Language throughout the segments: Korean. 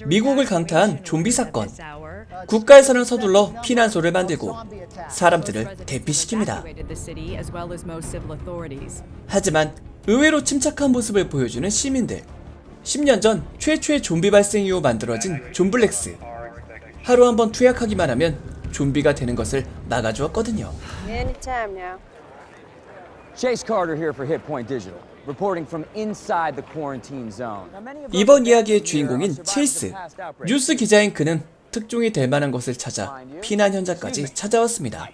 미국을 강타한 좀비 사건. 국가에서는 서둘러 피난소를 만들고 사람들을 대피시킵니다. 하지만 의외로 침착한 모습을 보여주는 시민들. 10년 전 최초의 좀비 발생 이후 만들어진 존블렉스. 하루 한번 투약하기만 하면 좀비가 되는 것을 막아주었거든요. Chase Carter here for Hit Point Digital, reporting from inside the quarantine zone. 이번 이야기의 주인공인 체이스. 뉴스 기자인 그는 특종이 될 만한 것을 찾아 피난 현장까지 찾아왔습니다.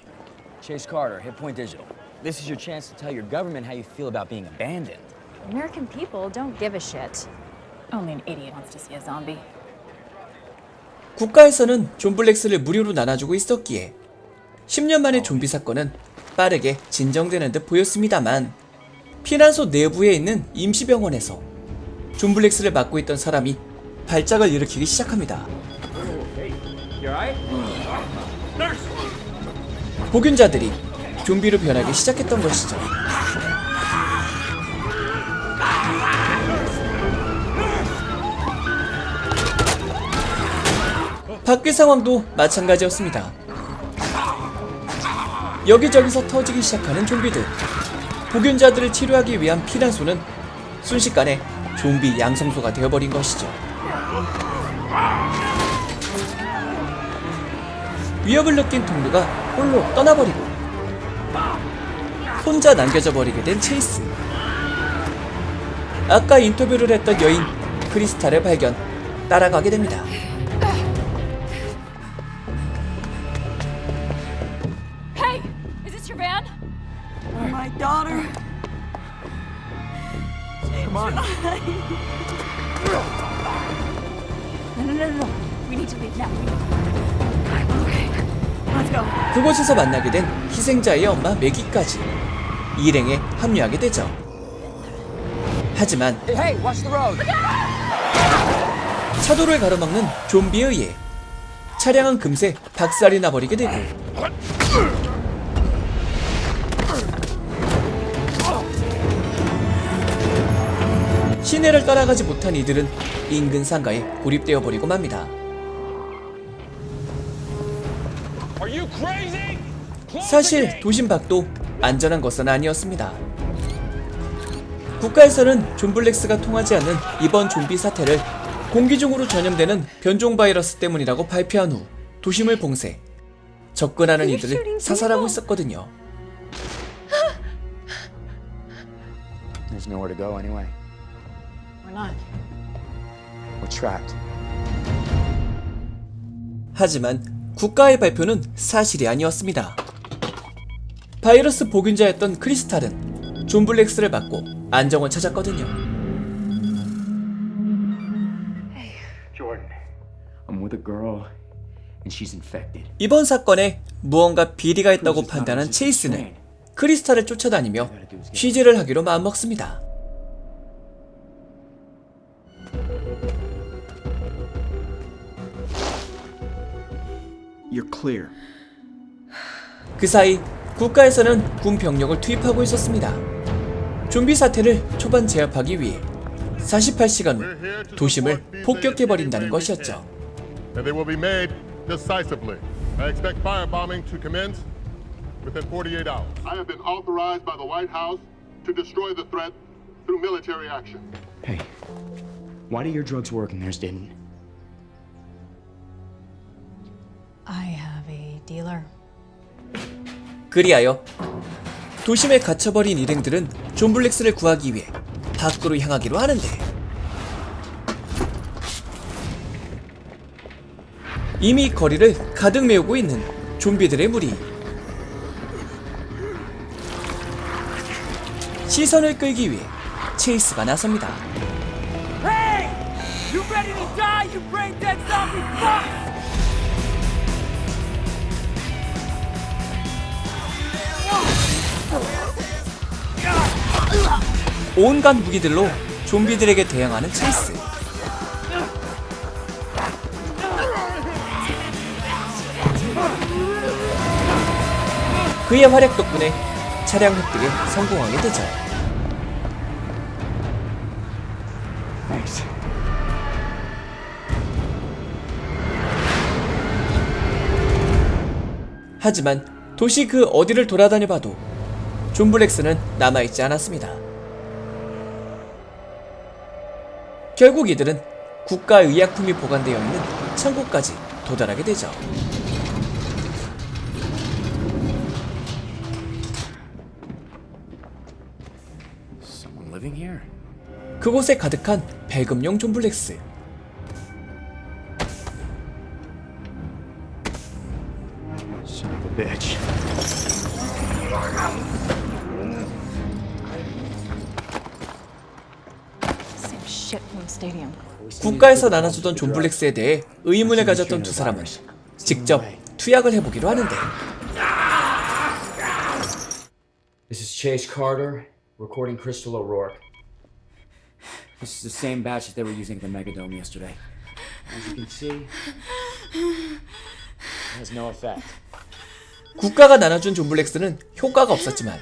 Chase Carter, Hit Point Digital. This is your chance to tell your government how you feel about being abandoned. American people don't give a shit. Only an idiot wants to see a zombie. 국가에서는 존블렉스를 무료로 나눠주고 있었기에 10년 만의 좀비 사건은 빠르게 진정되는 듯 보였습니다만 피난소 내부에 있는 임시병원에서 존블렉스를 맡고 있던 사람이 발작을 일으키기 시작합니다. 보균자들이 좀비로 변하기 시작했던 것이죠. 밖의 상황도 마찬가지였습니다. 여기저기서 터지기 시작하는 좀비들. 보균자들을 치료하기 위한 피난소는 순식간에 좀비 양성소가 되어버린 것이죠. 위협을 느낀 동료가 홀로 떠나버리고 혼자 남겨져 버리게 된 체이스. 아까 인터뷰를 했던 여인 크리스탈을 발견, 따라가게 됩니다. My daughter. Come on. No. We need to leave now. Okay. Let's go. 그곳에서 만나게 된 희생자의 엄마 매기까지 일행에 합류하게 되죠. 하지만 Hey, watch the road. 차도를 가로막는 좀비에 의해 차량은 금세 박살이 나버리게 되고 시내를 따라가지 못한 이들은 인근 상가에 고립되어 버리고 맙니다. 사실 도심 밖도 안전한 것은 아니었습니다. 국가에서는 존블렉스가 통하지 않는 이번 좀비 사태를 공기 중으로 전염되는 변종 바이러스 때문이라고 발표한 후 도심을 봉쇄, 접근하는 이들을 사살하고 있었거든요. There's nowhere to go anyway. We're not. We're trapped. 하지만 국가의 발표는 사실이 아니었습니다. 바이러스 보균자였던 크리스탈은 존블렉스를 맡고 안정을 찾았거든요. Jordan, I'm with a girl and she's infected. 이번 사건에 무언가 비리가 있다고 판단한 체이스는 크리스탈을 쫓아다니며 취재를 하기로 마음먹습니다. You're clear. 그 사이 국가에서는 군 병력을 투입하고 있었습니다. 좀비 사태를 초반 제압하기 위해 48시간 후 도심을 폭격해버린다는 것이었죠. And they will be made decisively. I expect firebombing to commence within 48 hours. I have been authorized by the White House to destroy the threat through military action. Hey, why do your drugs work and theirs didn't? I have a dealer. 그리하여 도심에 갇혀버린 일행들은 존블렉스를 구하기 위해 밖으로 향하기로 하는데 이미 거리를 가득 메우고 있는 좀비들의 무리. 시선을 끌기 위해 체이스가 나섭니다. Hey! You ready to die, you brain dead zombie fuck! 온갖 무기들로 좀비들에게 대항하는 체이스. 그의 활약 덕분에 차량 획득에 성공하게 되죠. Thanks. 하지만 도시 그 어디를 돌아다녀봐도 존 블랙스는 남아있지 않았습니다. 결국 이들은 국가의약품이 보관되어 있는 창고까지 도달하게 되죠. Someone living here? 그곳에 가득한 배급용 존 블랙스. Son of a bitch. Same shit from the stadium. 국가에서 나눠주던 존 블랙스에 대해 의문을 가졌던 두 사람은 직접 투약을 해보기로 하는데, This is Chase Carter, recording Crystal O'Rourke. This is the same batch that they were using at the Megadome yesterday. As you can see, it has no effect. 국가가 나눠준 존 블랙스는 효과가 없었지만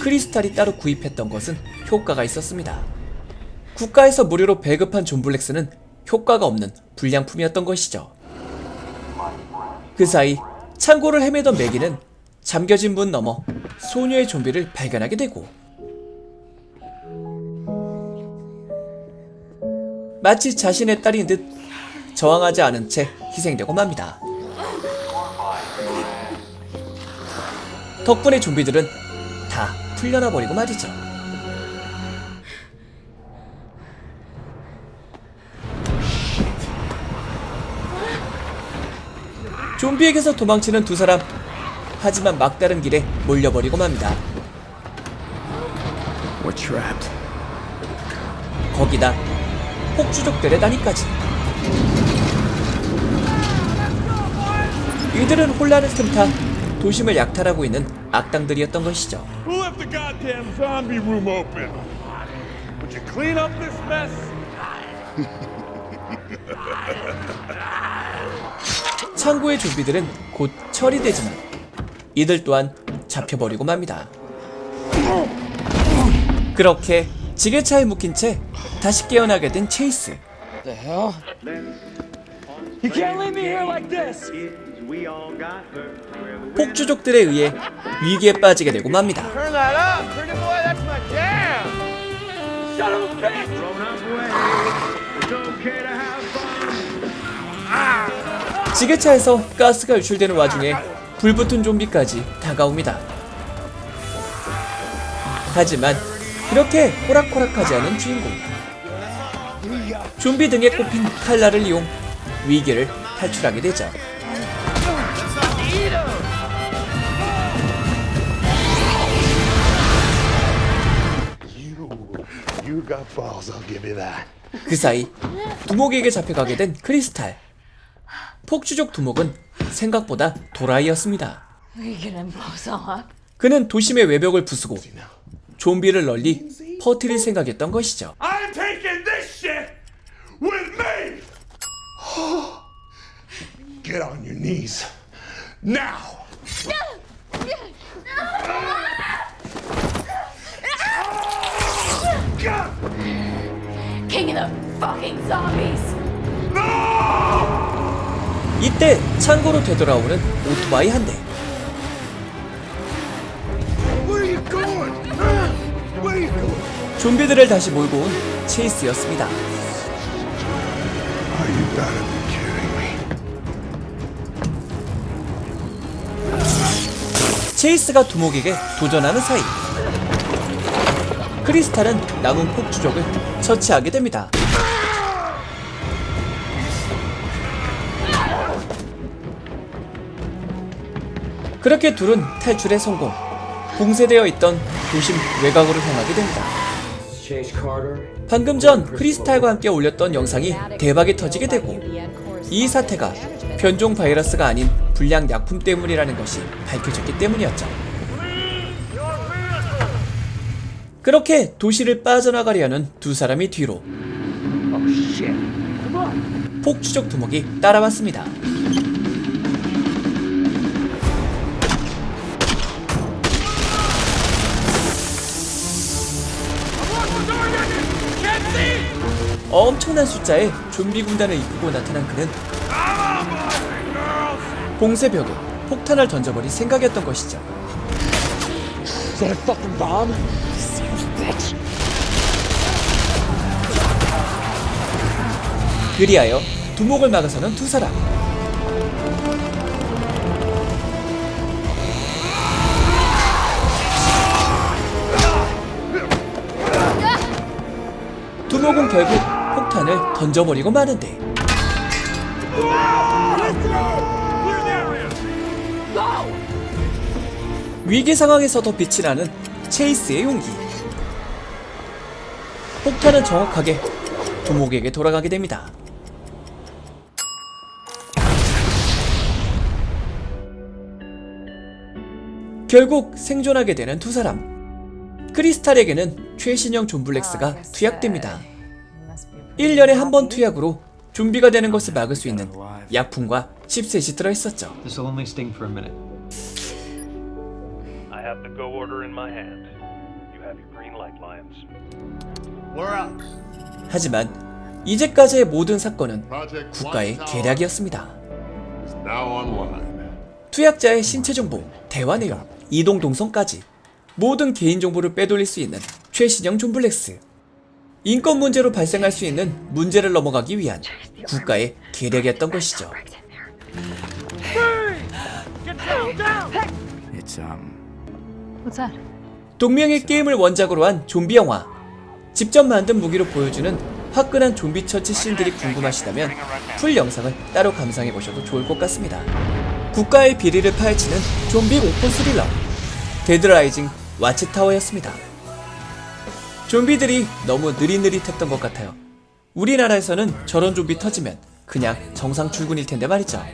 크리스탈이 따로 구입했던 것은 효과가 있었습니다. 국가에서 무료로 배급한 존 블랙스는 효과가 없는 불량품이었던 것이죠. 그 사이 창고를 헤매던 매기는 잠겨진 문 너머 소녀의 좀비를 발견하게 되고, 마치 자신의 딸인 듯 저항하지 않은 채 희생되고 맙니다. 덕분에 좀비들은 다 풀려나 버리고 말이죠. 좀비에게서 도망치는 두 사람. 하지만 막다른 길에 몰려버리고 맙니다. We're trapped. 거기다 폭주족들의 단위까지. 이들은 혼란을 틈타 도심을 약탈하고 있는 악당들이었던 것이죠. Who left the goddamn zombie room open? Would you clean up this mess? 창고의 좀비들은 곧 처리되지만 이들 또한 잡혀버리고 맙니다. 그렇게 지게차에 묶인 채 다시 깨어나게 된 체이스. The hell? You can't leave me here like this! 폭주족들에 의해 위기에 빠지게 되고 맙니다. Turn that up, pretty boy. That's my jam. Son of a bitch! 지게차에서 가스가 유출되는 와중에 불붙은 좀비까지 다가옵니다. 하지만 그렇게 호락호락하지 않은 주인공. 좀비 등에 꼽힌 칼날을 이용 위기를 탈출하게 되죠. You got balls, I'll give you that. 그 사이 두목에게 잡혀가게 된 크리스탈. 폭주족 두목은 생각보다 도라이였습니다. We can both up. 그는 도심의 외벽을 부수고 좀비를 널리 퍼뜨릴 생각이었던 것이죠. I'm taking this shit with me! Get on your knees. Now! King of the fucking zombies! 이때 창고로 되돌아오는 오토바이 한 대. Where are you going? Where are you going? 좀비들을 다시 몰고 온 체이스였습니다. Oh, you gotta be kidding me. 체이스가 두목에게 도전하는 사이 크리스탈은 남은 폭주족을 처치하게 됩니다. 그렇게 둘은 탈출에 성공. 봉쇄되어 있던 도심 외곽으로 향하게 됩니다. Chase Carter. 방금 전 크리스탈과 함께 올렸던 영상이 대박이 터지게 되고, 이 사태가 변종 바이러스가 아닌 불량 약품 때문이라는 것이 밝혀졌기 때문이었죠. 그렇게 도시를 빠져나가려는 두 사람이 뒤로, 폭주족 두목이 따라왔습니다. 엄청난 숫자의 좀비 군단을 이끌고 나타난 그는 봉쇄벽에 폭탄을 던져버릴 생각이었던 것이죠. Is that a fucking bomb? 그리하여 두목을 막아서는 두 사람. 두목은 결국 폭탄을 던져버리고 마는데 위기 상황에서도 빛이 나는 체이스의 용기. 폭탄은 정확하게 두목에게 돌아가게 됩니다. 결국 생존하게 되는 두 사람. 크리스탈에게는 최신형 존블렉스가 투약됩니다. 1년에 한 번 투약으로 좀비가 되는 것을 막을 수 있는 약품과 칩셋이 들어있었죠. This will only sting for a minute. I have the go order in my hand. You have your green light, Lions. We're out. 하지만 이제까지의 모든 사건은 Project 국가의 Watchtower 계략이었습니다. is now online. 투약자의 신체 정보, 대화 내용, 이동 동선까지 모든 개인 정보를 빼돌릴 수 있는 최신형 존블렉스. 인권 문제로 발생할 수 있는 문제를 넘어가기 위한 국가의 계략이었던 것이죠. It's, What's that? 동명의 게임을 원작으로 한 좀비 영화. 직접 만든 무기로 보여주는 화끈한 좀비 처치 씬들이 궁금하시다면 풀 영상을 따로 감상해보셔도 좋을 것 같습니다. 국가의 비리를 파헤치는 좀비 공포 스릴러 데드 라이징 와치타워였습니다. 좀비들이 너무 느릿느릿했던 것 같아요. 우리나라에서는 저런 좀비 터지면 그냥 정상 출근일 텐데 말이죠.